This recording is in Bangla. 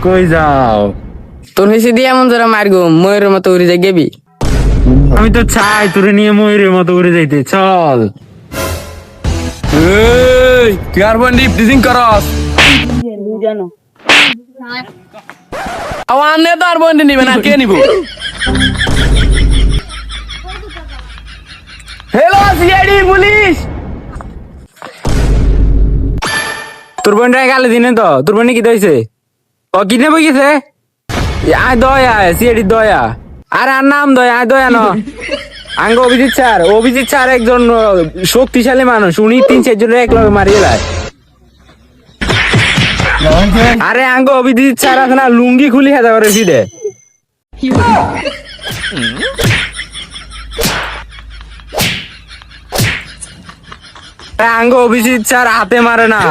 কই যাও? তোর হয়েছে দিয়ে এমন যারা মারগো ময়ূরের মতো উড়ে যায় গেবি। আমি তো চাই তোরে নিয়ে ময়ূরের মতো উড়ে যাইতে, চল। এই কার্বন ডিপ টিজিং করস আওয়ান নে তো আর বন্ধ নিবে না, কে নিব? Hello CID police. তোর বোনটা গালে দিনে তো, তোর বোন কি দইছে? ও কিনে বই গেছে? আয় দয়া, সিএডি দয়া। আর আর নাম দয়া, আয় দয়া ন। আঙ্গ অভিজিৎ স্যার একজন শক্তিশালী মানুষ, উনি 3-4 জনের এক লগে মারিয়ে দেয়। আরে আঙ্গ অভিজিৎ স্যার আছে না, লুঙ্গি খুলি হেদা করে সিধে। আঙ্গ অভিজিৎ স্যার হাতে মারে না,